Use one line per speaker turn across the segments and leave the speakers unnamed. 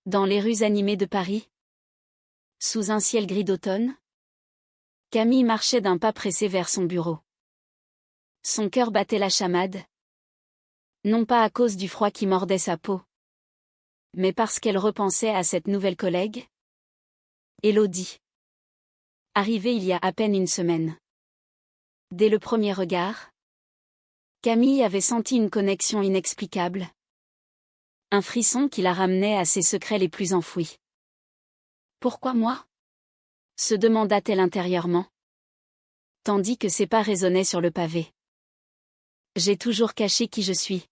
Dans les rues animées de Paris, sous un ciel gris d'automne, Camille marchait d'un pas pressé vers son bureau. Son cœur battait la chamade, non pas à cause du froid qui mordait sa peau, mais parce qu'elle repensait à cette nouvelle collègue, Élodie, arrivée il y a à peine une semaine. Dès le premier regard, Camille avait senti une connexion inexplicable, un frisson qui la ramenait à ses secrets les plus enfouis. Pourquoi moi ? Se demanda-t-elle intérieurement, tandis que ses pas résonnaient sur le pavé. J'ai toujours caché qui je suis.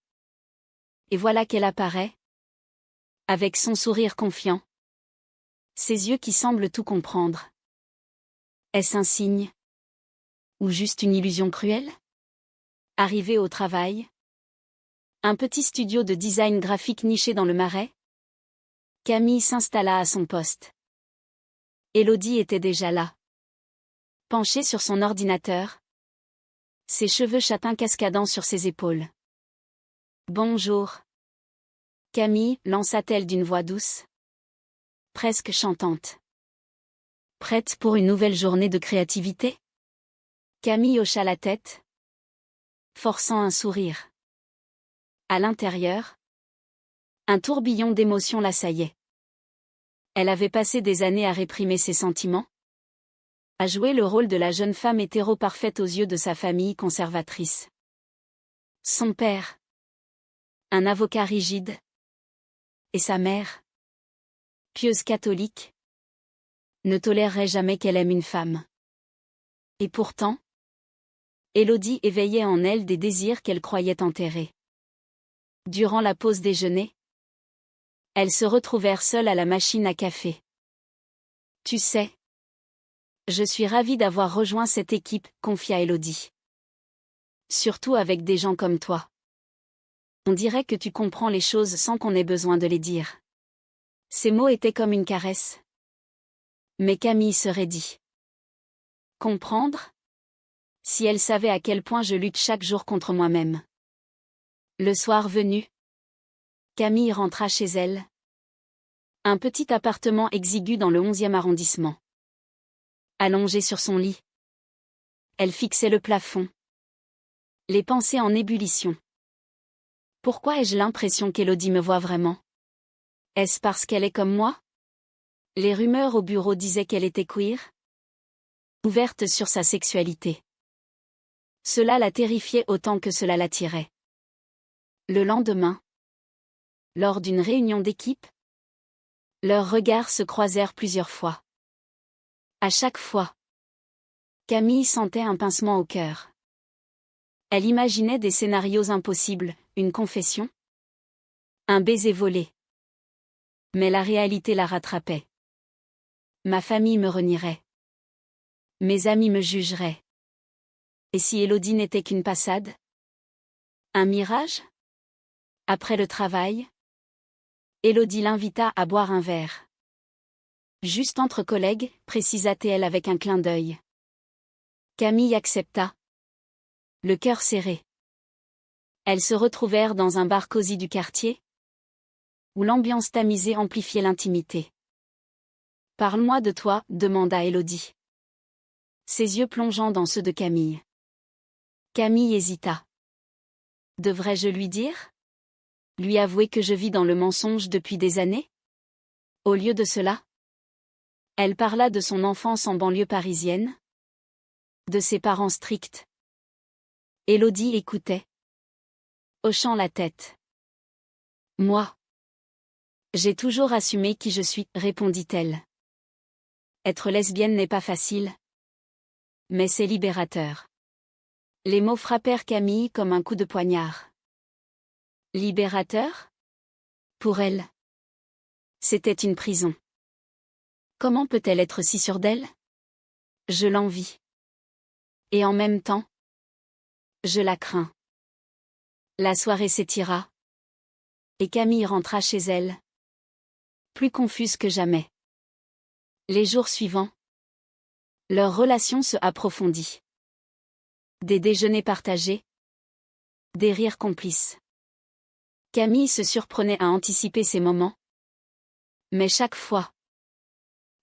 Et voilà qu'elle apparaît, avec son sourire confiant, ses yeux qui semblent tout comprendre. Est-ce un signe ? Ou juste une illusion cruelle ? Arrivée au travail, un petit studio de design graphique niché dans le Marais, Camille s'installa à son poste. Élodie était déjà là. Penchée sur son ordinateur, ses cheveux châtains cascadant sur ses épaules. Bonjour. Camille, lança-t-elle d'une voix douce, presque chantante. Prête pour une nouvelle journée de créativité ? Camille hocha la tête, forçant un sourire. À l'intérieur, un tourbillon d'émotions l'assaillait. Elle avait passé des années à réprimer ses sentiments, à jouer le rôle de la jeune femme hétéro parfaite aux yeux de sa famille conservatrice. Son père, un avocat rigide, et sa mère, pieuse catholique, ne toléreraient jamais qu'elle aime une femme. Et pourtant, Élodie éveillait en elle des désirs qu'elle croyait enterrés. Durant la pause déjeuner, elles se retrouvèrent seules à la machine à café. Tu sais, je suis ravie d'avoir rejoint cette équipe, confia Élodie. Surtout avec des gens comme toi. On dirait que tu comprends les choses sans qu'on ait besoin de les dire. Ces mots étaient comme une caresse. Mais Camille se raidit. Comprendre ? Si elle savait à quel point je lutte chaque jour contre moi-même. Le soir venu, Camille rentra chez elle. Un petit appartement exigu dans le 11e arrondissement. Allongée sur son lit, elle fixait le plafond. Les pensées en ébullition. Pourquoi ai-je l'impression qu'Élodie me voit vraiment ? Est-ce parce qu'elle est comme moi ? Les rumeurs au bureau disaient qu'elle était queer, ouverte sur sa sexualité. Cela la terrifiait autant que cela l'attirait. Le lendemain, lors d'une réunion d'équipe, leurs regards se croisèrent plusieurs fois. À chaque fois, Camille sentait un pincement au cœur. Elle imaginait des scénarios impossibles, une confession, un baiser volé. Mais la réalité la rattrapait. Ma famille me renierait. Mes amis me jugeraient. Et si Élodie n'était qu'une passade ? Un mirage ? Après le travail, Élodie l'invita à boire un verre. Juste entre collègues, précisa-t-elle avec un clin d'œil. Camille accepta. Le cœur serré. Elles se retrouvèrent dans un bar cosy du quartier, où l'ambiance tamisée amplifiait l'intimité. Parle-moi de toi, demanda Élodie. Ses yeux plongeant dans ceux de Camille. Camille hésita. Devrais-je lui dire ? Lui avouer que je vis dans le mensonge depuis des années ? Au lieu de cela, elle parla de son enfance en banlieue parisienne, de ses parents stricts. Élodie écoutait, hochant la tête. Moi, j'ai toujours assumé qui je suis, répondit-elle. Être lesbienne n'est pas facile, mais c'est libérateur. Les mots frappèrent Camille comme un coup de poignard. Libérateur ? Pour elle, c'était une prison. Comment peut-elle être si sûre d'elle ? Je l'envie. Et en même temps, je la crains. La soirée s'étira. Et Camille rentra chez elle, plus confuse que jamais. Les jours suivants, leur relation se approfondit. Des déjeuners partagés, des rires complices. Camille se surprenait à anticiper ces moments, Mais chaque fois,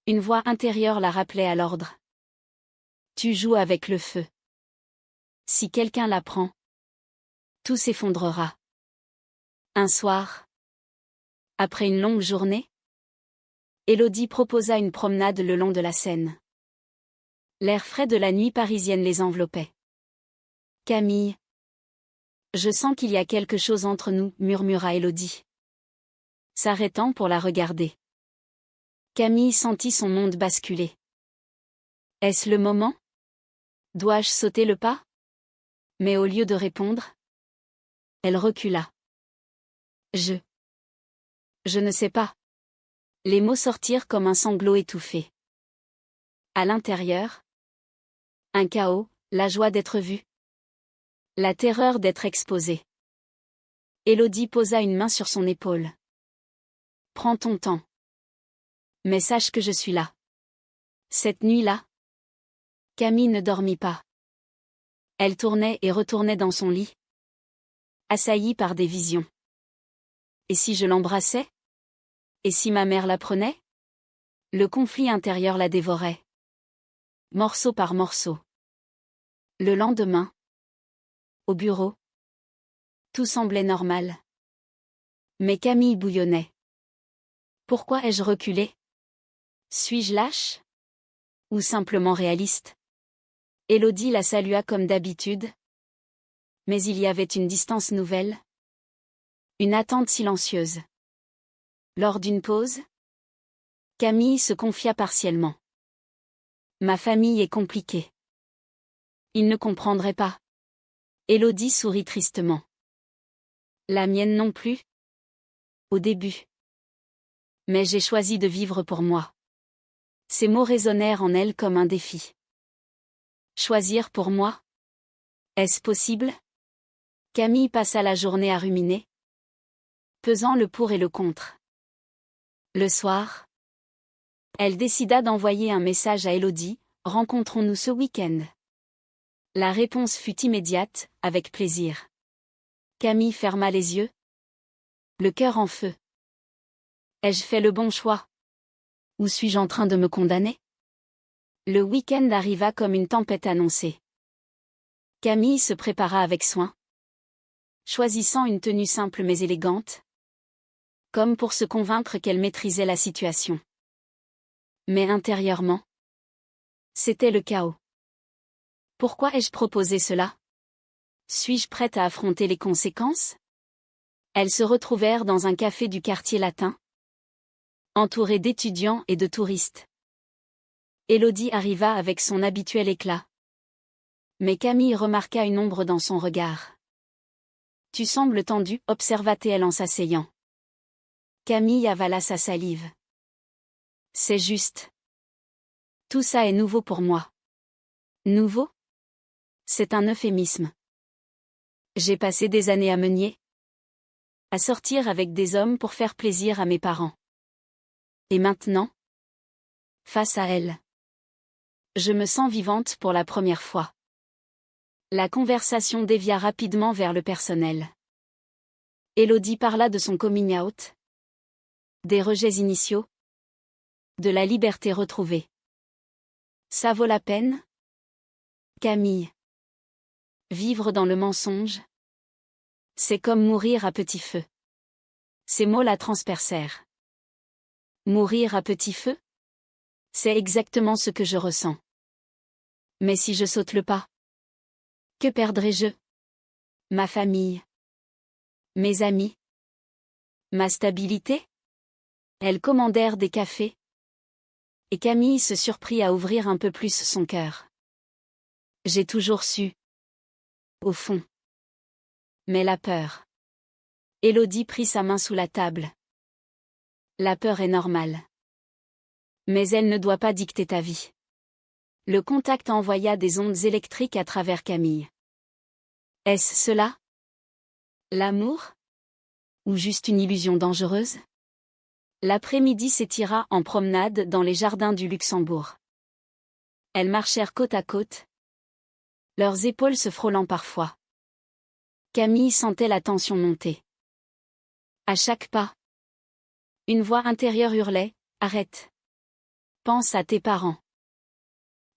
une voix intérieure la rappelait à l'ordre. Tu joues avec le feu. Si quelqu'un l'apprend, tout s'effondrera. Un soir, après une longue journée, Élodie proposa une promenade le long de la Seine. L'air frais de la nuit parisienne les enveloppait. Camille. Je sens qu'il y a quelque chose entre nous, murmura Élodie, s'arrêtant pour la regarder. Camille sentit son monde basculer. Est-ce le moment? Dois-je sauter le pas? Mais au lieu de répondre, elle recula. Je ne sais pas. Les mots sortirent comme un sanglot étouffé. À l'intérieur, un chaos, la joie d'être vue, la terreur d'être exposée. Élodie posa une main sur son épaule. Prends ton temps. Mais sache que je suis là. Cette nuit-là, Camille ne dormit pas. Elle tournait et retournait dans son lit, assaillie par des visions. Et si je l'embrassais? Et si ma mère l'apprenait? Le conflit intérieur la dévorait. Morceau par morceau. Le lendemain, au bureau, tout semblait normal. Mais Camille bouillonnait. Pourquoi ai-je reculé? Suis-je lâche? Ou simplement réaliste? Élodie la salua comme d'habitude. Mais il y avait une distance nouvelle. Une attente silencieuse. Lors d'une pause, Camille se confia partiellement. Ma famille est compliquée. Ils ne comprendraient pas. Élodie sourit tristement. La mienne non plus. Au début. Mais j'ai choisi de vivre pour moi. Ces mots résonnèrent en elle comme un défi. Choisir pour moi? Est-ce possible? Camille passa la journée à ruminer, pesant le pour et le contre. Le soir, elle décida d'envoyer un message à Élodie, rencontrons-nous ce week-end. La réponse fut immédiate, avec plaisir. Camille ferma les yeux, le cœur en feu. Ai-je fait le bon choix? Ou suis-je en train de me condamner? Le week-end arriva comme une tempête annoncée. Camille se prépara avec soin, choisissant une tenue simple mais élégante, comme pour se convaincre qu'elle maîtrisait la situation. Mais intérieurement, c'était le chaos. Pourquoi ai-je proposé cela? Suis-je prête à affronter les conséquences? Elles se retrouvèrent dans un café du quartier latin, entourée d'étudiants et de touristes. Élodie arriva avec son habituel éclat. Mais Camille remarqua une ombre dans son regard. Tu sembles tendue, observa-t-elle en s'asseyant. Camille avala sa salive. C'est juste. Tout ça est nouveau pour moi. Nouveau? C'est un euphémisme. J'ai passé des années à me nier, à sortir avec des hommes pour faire plaisir à mes parents. Et maintenant, face à elle, je me sens vivante pour la première fois. La conversation dévia rapidement vers le personnel. Élodie parla de son coming out, des rejets initiaux, de la liberté retrouvée. Ça vaut la peine? Camille. Vivre dans le mensonge? C'est comme mourir à petit feu. Ces mots la transpercèrent. Mourir à petit feu? C'est exactement ce que je ressens. Mais si je saute le pas? Que perdrai-je? Ma famille? Mes amis? Ma stabilité? Elles commandèrent des cafés. Et Camille se surprit à ouvrir un peu plus son cœur. J'ai toujours su. Au fond. Mais la peur. Élodie prit sa main sous la table. La peur est normale. Mais elle ne doit pas dicter ta vie. Le contact envoya des ondes électriques à travers Camille. Est-ce cela? L'amour? Ou juste une illusion dangereuse? L'après-midi s'étira en promenade dans les jardins du Luxembourg. Elles marchèrent côte à côte, leurs épaules se frôlant parfois. Camille sentait la tension monter. À chaque pas, Une voix intérieure hurlait, « Arrête. Pense à tes parents. »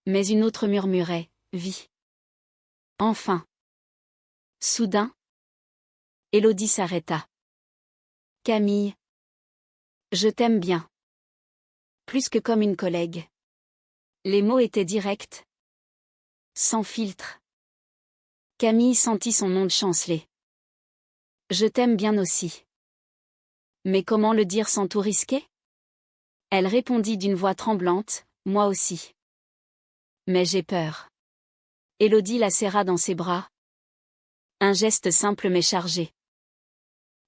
Mais une autre murmurait, « Vis. » Enfin. Soudain, Élodie s'arrêta. « Camille. Je t'aime bien. Plus que comme une collègue. » Les mots étaient directs. Sans filtre. Camille sentit son onde chanceler. « Je t'aime bien aussi. » Mais comment le dire sans tout risquer? Elle répondit d'une voix tremblante, « Moi aussi. Mais j'ai peur. » Élodie la serra dans ses bras. Un geste simple mais chargé.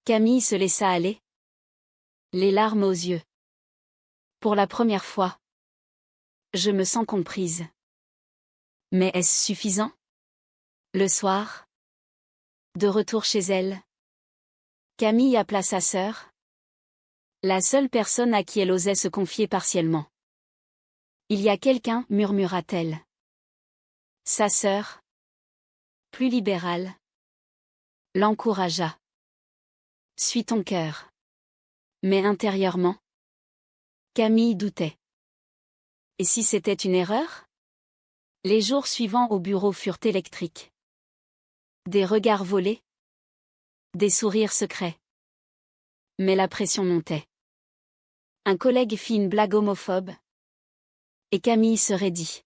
Camille se laissa aller. Les larmes aux yeux. Pour la première fois. Je me sens comprise. Mais est-ce suffisant? Le soir. De retour chez elle. Camille appela sa sœur. La seule personne à qui elle osait se confier partiellement. Il y a quelqu'un, murmura-t-elle. Sa sœur, plus libérale, l'encouragea. Suis ton cœur. Mais intérieurement, Camille doutait. Et si c'était une erreur? Les jours suivants au bureau furent électriques. Des regards volés. Des sourires secrets. Mais la pression montait. Un collègue fit une blague homophobe. Et Camille se raidit.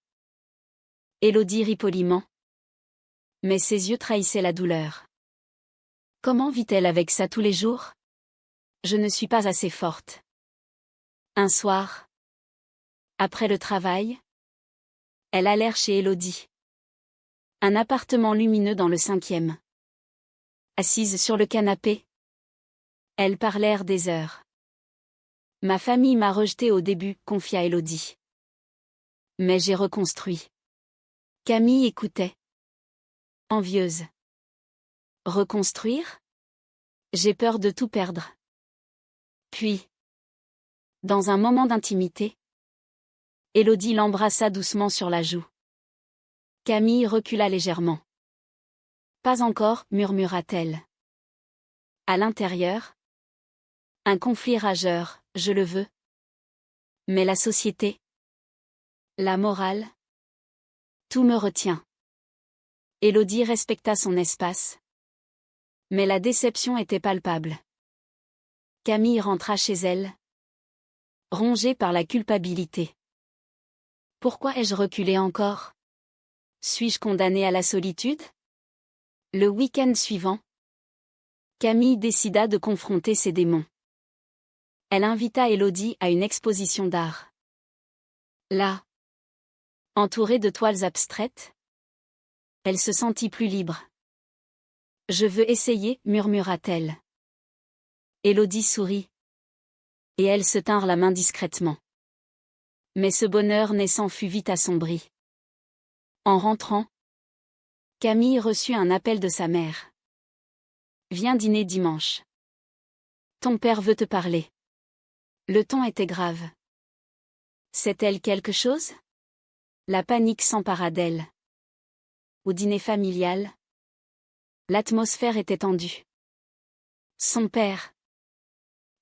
Élodie rit poliment. Mais ses yeux trahissaient la douleur. Comment vit-elle avec ça tous les jours? Je ne suis pas assez forte. Un soir, après le travail, elles allèrent chez Élodie. Un appartement lumineux dans le 5e. Assises sur le canapé, elles parlèrent des heures. Ma famille m'a rejetée au début, confia Élodie. Mais j'ai reconstruit. Camille écoutait. Envieuse. Reconstruire? J'ai peur de tout perdre. Puis, dans un moment d'intimité, Élodie l'embrassa doucement sur la joue. Camille recula légèrement. Pas encore, murmura-t-elle. À l'intérieur, un conflit rageur, je le veux. Mais la société, la morale, tout me retient. Élodie respecta son espace. Mais la déception était palpable. Camille rentra chez elle, rongée par la culpabilité. Pourquoi ai-je reculé encore? Suis-je condamnée à la solitude? Le week-end suivant, Camille décida de confronter ses démons. Elle invita Élodie à une exposition d'art. Là, entourée de toiles abstraites, elle se sentit plus libre. Je veux essayer, murmura-t-elle. Élodie sourit. Et elles se tinrent la main discrètement. Mais ce bonheur naissant fut vite assombri. En rentrant, Camille reçut un appel de sa mère. Viens dîner dimanche. Ton père veut te parler. Le ton était grave. Sait-elle quelque chose? La panique s'empara d'elle. Au dîner familial, l'atmosphère était tendue. Son père,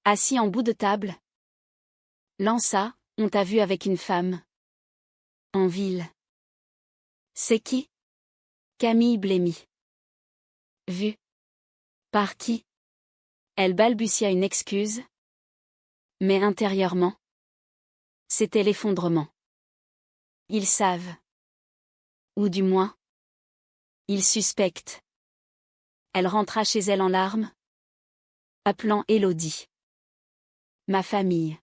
assis en bout de table, lança, on t'a vu avec une femme. En ville. C'est qui? Camille blêmit. Vu. Par qui? Elle balbutia une excuse. Mais intérieurement, c'était l'effondrement. Ils savent. Ou du moins, ils suspectent. Elle rentra chez elle en larmes, appelant Élodie. Ma famille.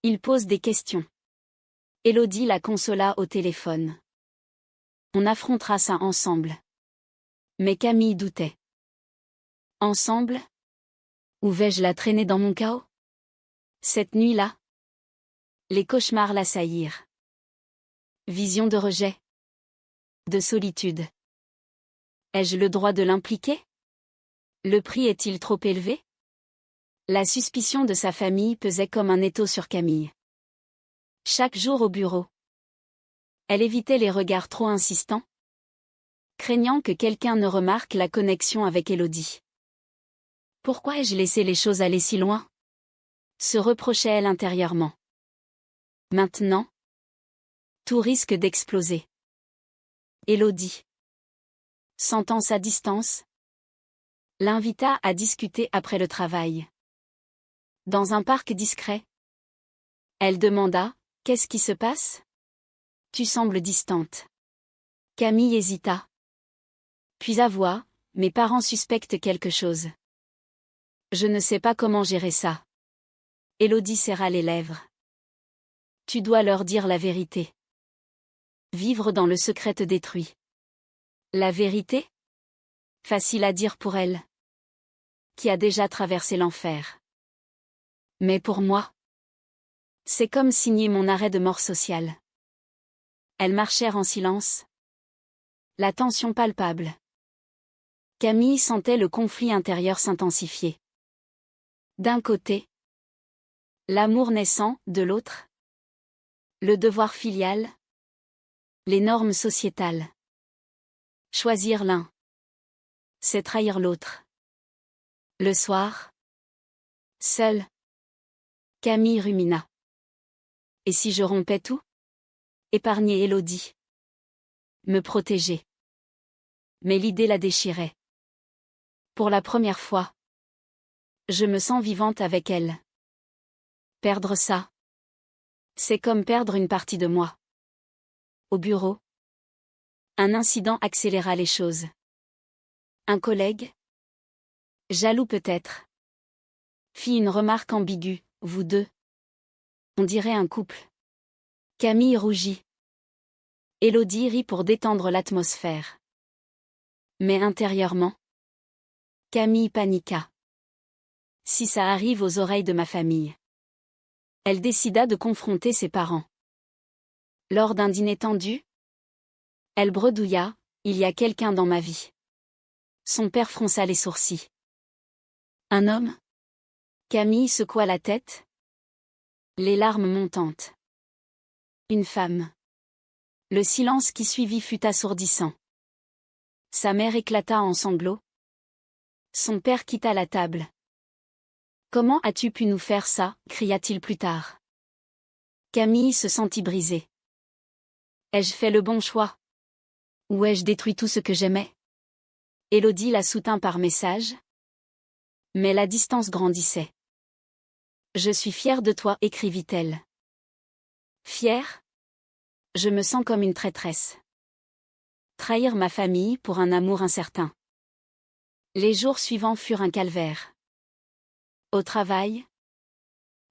Il pose des questions. Élodie la consola au téléphone. On affrontera ça ensemble. Mais Camille doutait. Ensemble? Où vais-je la traîner dans mon chaos? Cette nuit-là, les cauchemars l'assaillirent. Vision de rejet. De solitude. Ai-je le droit de l'impliquer? Le prix est-il trop élevé? La suspicion de sa famille pesait comme un étau sur Camille. Chaque jour au bureau, elle évitait les regards trop insistants, craignant que quelqu'un ne remarque la connexion avec Élodie. Pourquoi ai-je laissé les choses aller si loin? Se reprochait-elle intérieurement. Maintenant, tout risque d'exploser. Élodie, sentant sa distance, l'invita à discuter après le travail. Dans un parc discret, elle demanda « Qu'est-ce qui se passe ? Tu sembles distante. » Camille hésita. Puis avoua « Mes parents suspectent quelque chose. Je ne sais pas comment gérer ça. » Élodie serra les lèvres. « Tu dois leur dire la vérité. Vivre dans le secret te détruit. » La vérité ? Facile à dire pour elle, qui a déjà traversé l'enfer. Mais pour moi, c'est comme signer mon arrêt de mort sociale. Elles marchèrent en silence. La tension palpable. Camille sentait le conflit intérieur s'intensifier. D'un côté, l'amour naissant, de l'autre, le devoir filial, les normes sociétales. Choisir l'un, c'est trahir l'autre. Le soir, seule, Camille rumina. Et si je rompais tout ? Épargner Élodie. Me protéger. Mais l'idée la déchirait. Pour la première fois, je me sens vivante avec elle. Perdre ça, c'est comme perdre une partie de moi. Au bureau, un incident accéléra les choses. Un collègue, jaloux peut-être, fit une remarque ambiguë, « Vous deux, on dirait un couple. » Camille rougit. Élodie rit pour détendre l'atmosphère. Mais intérieurement, Camille paniqua. Si ça arrive aux oreilles de ma famille. Elle décida de confronter ses parents. Lors d'un dîner tendu, elle bredouilla, « Il y a quelqu'un dans ma vie. » Son père fronça les sourcils. Un homme ? Camille secoua la tête. Les larmes montantes. Une femme. Le silence qui suivit fut assourdissant. Sa mère éclata en sanglots. Son père quitta la table. « Comment as-tu pu nous faire ça ?» cria-t-il plus tard. Camille se sentit brisée. Ai-je fait le bon choix ? Ou ai-je détruit tout ce que j'aimais ? Élodie la soutint par message. Mais la distance grandissait. « Je suis fière de toi » écrivit-elle. Fière ? Je me sens comme une traîtresse. Trahir ma famille pour un amour incertain. Les jours suivants furent un calvaire. Au travail,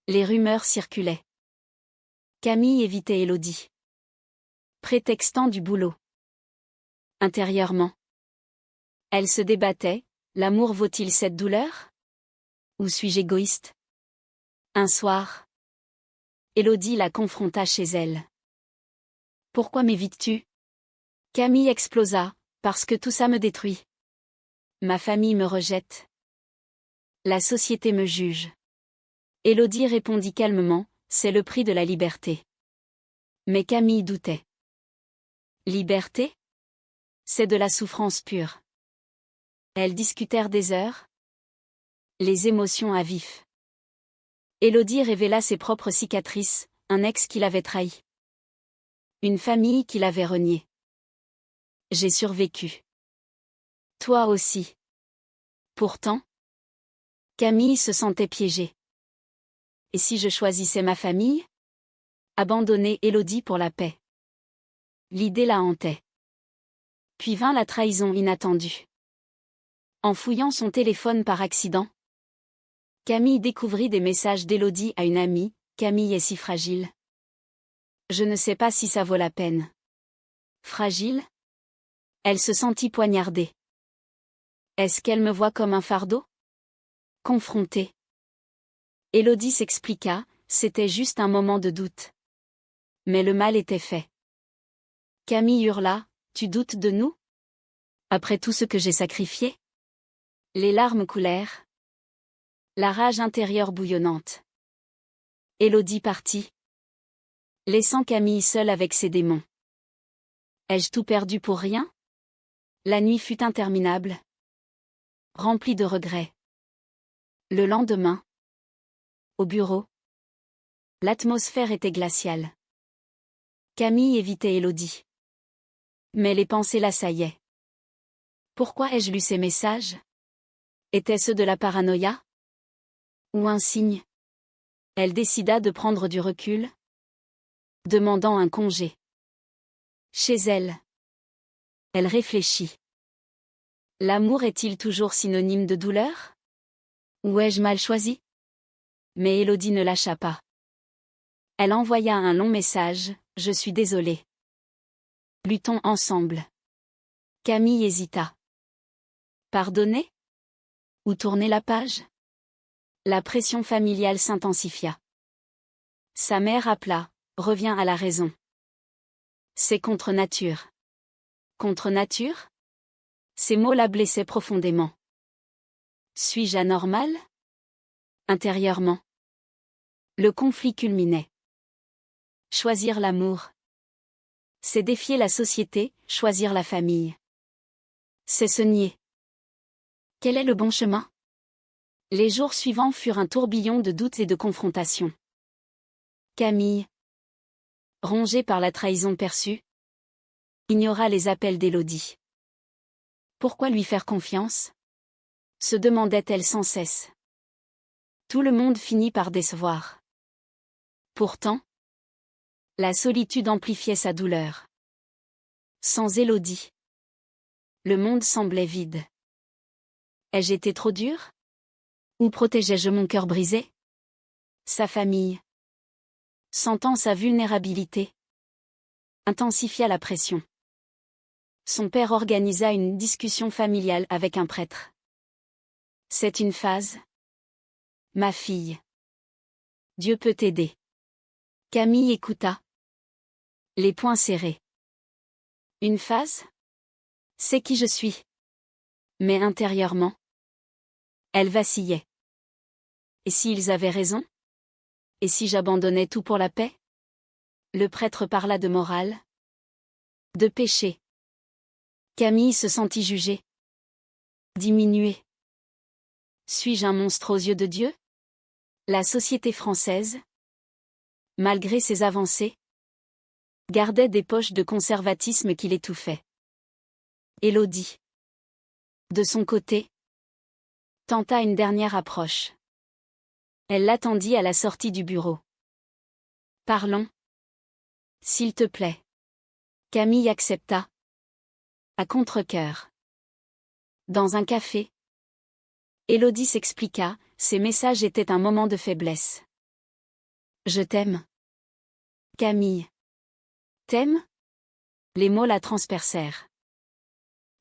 les rumeurs circulaient. Camille évitait Élodie, prétextant du boulot. Intérieurement, elle se débattait, l'amour vaut-il cette douleur ? Ou suis-je égoïste ? Un soir, Élodie la confronta chez elle. Pourquoi m'évites-tu ? Camille explosa, parce que tout ça me détruit. Ma famille me rejette. La société me juge. Élodie répondit calmement, c'est le prix de la liberté. Mais Camille doutait. Liberté ? C'est de la souffrance pure. Elles discutèrent des heures. Les émotions à vif. Élodie révéla ses propres cicatrices, un ex qui l'avait trahi. Une famille qui l'avait renié. J'ai survécu. Toi aussi. Pourtant, Camille se sentait piégée. Et si je choisissais ma famille ? Abandonner Élodie pour la paix. L'idée la hantait. Puis vint la trahison inattendue. En fouillant son téléphone par accident, Camille découvrit des messages d'Élodie à une amie, « Camille est si fragile. Je ne sais pas si ça vaut la peine. » Fragile ? Elle se sentit poignardée. Est-ce qu'elle me voit comme un fardeau ? Confrontée. Élodie s'expliqua, c'était juste un moment de doute. Mais le mal était fait. Camille hurla, « Tu doutes de nous ? Après tout ce que j'ai sacrifié ? » Les larmes coulèrent. La rage intérieure bouillonnante. Élodie partit, laissant Camille seule avec ses démons. Ai-je tout perdu pour rien ? La nuit fut interminable, remplie de regrets. Le lendemain, Au bureau, l'atmosphère était glaciale. Camille évitait Élodie. Mais les pensées l'assaillaient. Pourquoi ai-je lu ces messages? Étaient-ce de la paranoïa? Ou un signe? Elle décida de prendre du recul, demandant un congé. Chez elle. Elle réfléchit. L'amour est-il toujours synonyme de douleur? Ou ai-je mal choisi? Mais Élodie ne lâcha pas. Elle envoya un long message, « Je suis désolée. Luttons ensemble. » Camille hésita. Pardonner? Ou tourner la page? La pression familiale s'intensifia. Sa mère appela, « Reviens à la raison. » C'est contre nature. Contre nature? Ces mots la blessaient profondément. Suis-je anormal? Intérieurement. Le conflit culminait. Choisir l'amour. C'est défier la société, choisir la famille. C'est se nier. Quel est le bon chemin? Les jours suivants furent un tourbillon de doutes et de confrontations. Camille, rongée par la trahison perçue, ignora les appels d'Élodie. Pourquoi lui faire confiance? Se demandait-elle sans cesse. Tout le monde finit par décevoir. Pourtant, la solitude amplifiait sa douleur. Sans Élodie, le monde semblait vide. Ai-je été trop dure? Ou protégeais-je mon cœur brisé? Sa famille, sentant sa vulnérabilité, intensifia la pression. Son père organisa une discussion familiale avec un prêtre. C'est une phase. Ma fille. Dieu peut t'aider. Camille écouta. Les poings serrés. Une phase? C'est qui je suis. Mais intérieurement, elle vacillait. Et s'ils avaient raison? Et si j'abandonnais tout pour la paix? Le prêtre parla de morale, de péché. Camille se sentit jugée. Diminuée. Suis-je un monstre aux yeux de Dieu? La société française, malgré ses avancées, gardait des poches de conservatisme qui l'étouffaient. Élodie, de son côté, tenta une dernière approche. Elle l'attendit à la sortie du bureau. Parlons. S'il te plaît. Camille accepta. À contre-cœur. Dans un café, Élodie s'expliqua, ses messages étaient un moment de faiblesse. Je t'aime. Camille. T'aimes? Les mots la transpercèrent.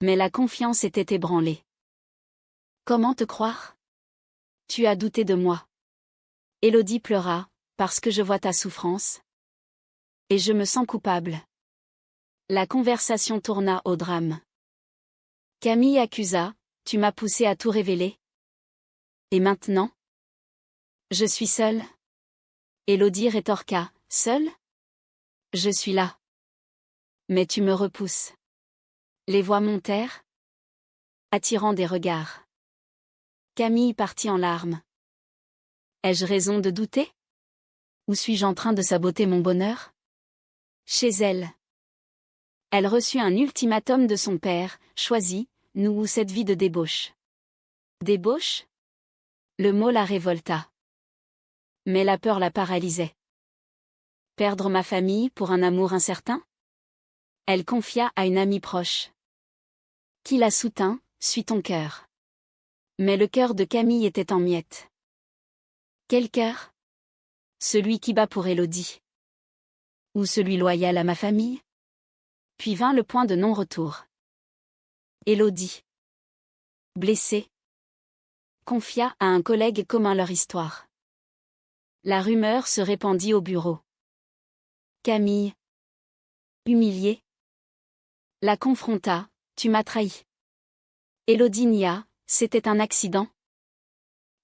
Mais la confiance était ébranlée. Comment te croire? Tu as douté de moi. Élodie pleura, parce que je vois ta souffrance. Et je me sens coupable. La conversation tourna au drame. Camille accusa, tu m'as poussé à tout révéler. Et maintenant? Je suis seule. Élodie rétorqua, seule? Je suis là. Mais tu me repousses. Les voix montèrent, attirant des regards. Camille partit en larmes. Ai-je raison de douter? Ou suis-je en train de saboter mon bonheur? Chez elle. Elle reçut un ultimatum de son père, choisis, nous ou cette vie de débauche. Débauche? Le mot la révolta. Mais la peur la paralysait. Perdre ma famille pour un amour incertain? Elle confia à une amie proche. Qui la soutint, suis ton cœur. Mais le cœur de Camille était en miettes. Quel cœur? Celui qui bat pour Élodie. Ou celui loyal à ma famille? Puis vint le point de non-retour. Élodie, blessée, confia à un collègue commun leur histoire. La rumeur se répandit au bureau. Camille, humiliée, la confronta, tu m'as trahi. Élodie nia, c'était un accident.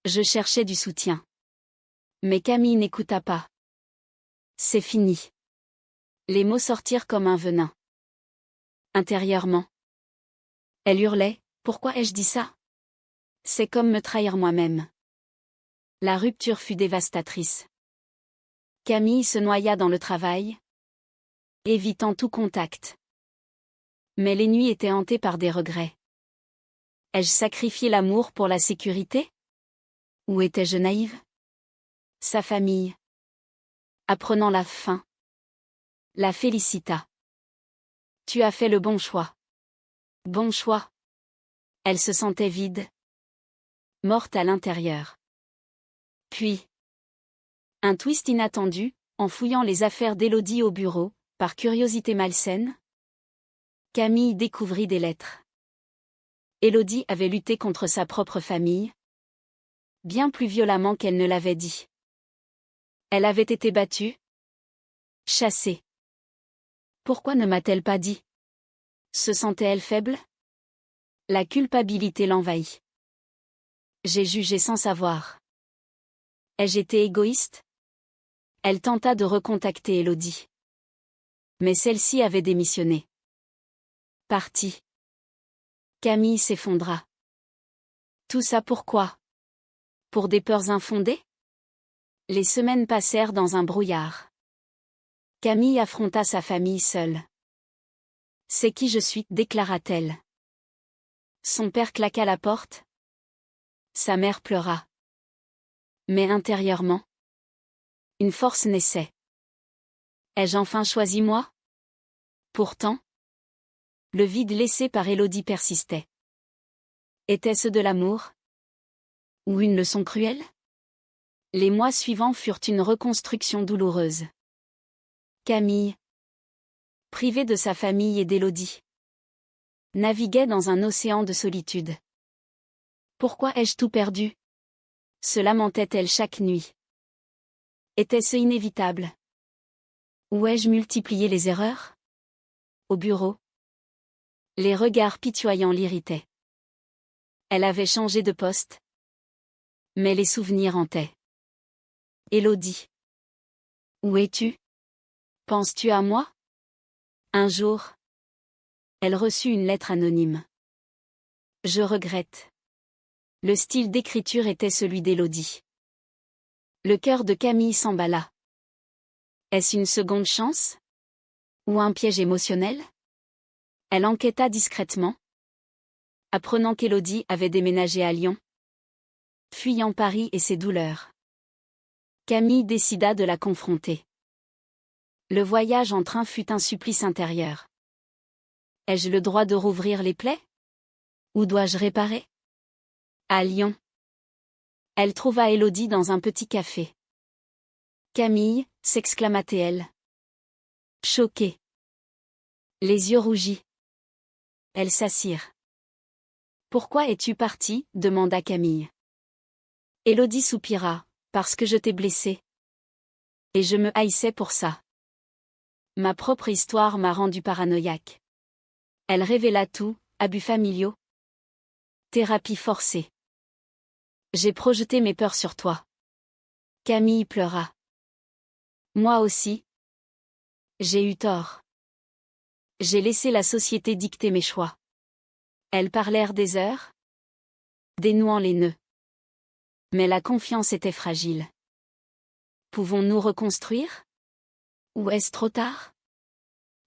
Je cherchais du soutien. Mais Camille n'écouta pas. C'est fini. Les mots sortirent comme un venin. Intérieurement, elle hurlait, pourquoi ai-je dit ça? C'est comme me trahir moi-même. La rupture fut dévastatrice. Camille se noya dans le travail, évitant tout contact. Mais les nuits étaient hantées par des regrets. Ai-je sacrifié l'amour pour la sécurité? Ou étais-je naïve? Sa famille, apprenant la fin, la félicita. Tu as fait le bon choix. Bon choix. Elle se sentait vide, morte à l'intérieur. Puis, un twist inattendu, en fouillant les affaires d'Élodie au bureau, par curiosité malsaine, Camille découvrit des lettres. Élodie avait lutté contre sa propre famille, bien plus violemment qu'elle ne l'avait dit. Elle avait été battue, chassée. Pourquoi ne m'a-t-elle pas dit? Se sentait-elle faible? La culpabilité l'envahit. J'ai jugé sans savoir. Ai-je été égoïste? Elle tenta de recontacter Élodie. Mais celle-ci avait démissionné. Partie. Camille s'effondra. Tout ça pourquoi? Pour des peurs infondées? Les semaines passèrent dans un brouillard. Camille affronta sa famille seule. C'est qui je suis, déclara-t-elle. Son père claqua la porte. Sa mère pleura. Mais intérieurement, une force naissait. Ai-je enfin choisi moi? Pourtant, le vide laissé par Élodie persistait. Était-ce de l'amour? Ou une leçon cruelle? Les mois suivants furent une reconstruction douloureuse. Camille, privée de sa famille et d'Élodie, naviguait dans un océan de solitude. Pourquoi ai-je tout perdu? Se lamentait-elle chaque nuit. Était-ce inévitable? Ou ai-je multiplié les erreurs? Au bureau, les regards pitoyants l'irritaient. Elle avait changé de poste. Mais les souvenirs hantaient. Élodie. Où es-tu? Penses-tu à moi? Un jour, elle reçut une lettre anonyme. Je regrette. Le style d'écriture était celui d'Élodie. Le cœur de Camille s'emballa. Est-ce une seconde chance? Ou un piège émotionnel? Elle enquêta discrètement, apprenant qu'Élodie avait déménagé à Lyon, fuyant Paris et ses douleurs. Camille décida de la confronter. Le voyage en train fut un supplice intérieur. Ai-je le droit de rouvrir les plaies? Où dois-je réparer? À Lyon. Elle trouva Élodie dans un petit café. Camille, s'exclama-t-elle. Choquée. Les yeux rougis. Elles s'assirent. Pourquoi es-tu partie? Demanda Camille. Élodie soupira. Parce que je t'ai blessée. Et je me haïssais pour ça. Ma propre histoire m'a rendue paranoïaque. Elle révéla tout, abus familiaux. Thérapie forcée. J'ai projeté mes peurs sur toi. Camille pleura. Moi aussi. J'ai eu tort. J'ai laissé la société dicter mes choix. Elles parlèrent des heures, dénouant les nœuds. Mais la confiance était fragile. Pouvons-nous reconstruire? Ou est-ce trop tard?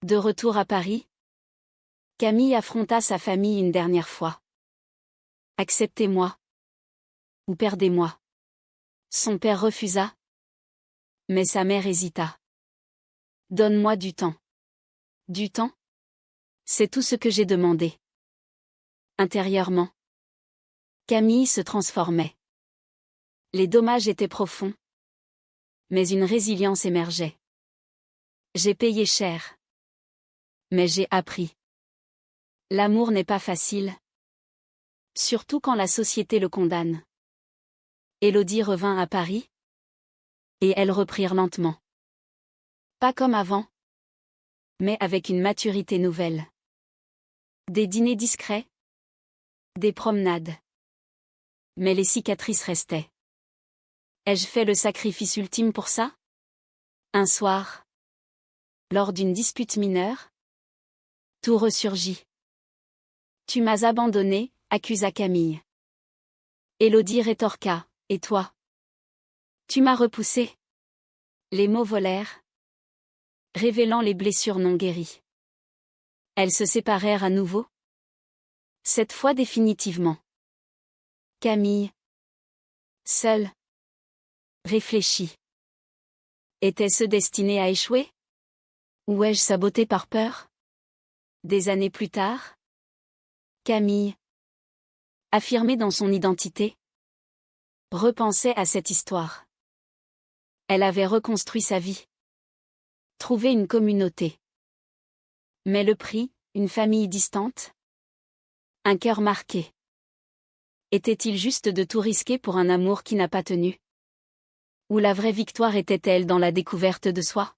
De retour à Paris, Camille affronta sa famille une dernière fois. Acceptez-moi. Ou perdez-moi. Son père refusa. Mais sa mère hésita. Donne-moi du temps. Du temps? C'est tout ce que j'ai demandé. Intérieurement, Camille se transformait. Les dommages étaient profonds. Mais une résilience émergeait. J'ai payé cher. Mais j'ai appris. L'amour n'est pas facile. Surtout quand la société le condamne. Élodie revint à Paris. Et elles reprirent lentement. Pas comme avant. Mais avec une maturité nouvelle. Des dîners discrets. Des promenades. Mais les cicatrices restaient. Ai-je fait le sacrifice ultime pour ça? Un soir, lors d'une dispute mineure, tout ressurgit. Tu m'as abandonné, accusa Camille. Élodie rétorqua, et toi? Tu m'as repoussé. Les mots volèrent, révélant les blessures non guéries. Elles se séparèrent à nouveau. Cette fois définitivement. Camille, seule, réfléchit. Était-ce destiné à échouer? Ou ai-je saboté par peur? Des années plus tard, Camille, affirmée dans son identité, repensait à cette histoire. Elle avait reconstruit sa vie. Trouvé une communauté. Mais le prix, une famille distante? Un cœur marqué. Était-il juste de tout risquer pour un amour qui n'a pas tenu? Ou la vraie victoire était-elle dans la découverte de soi?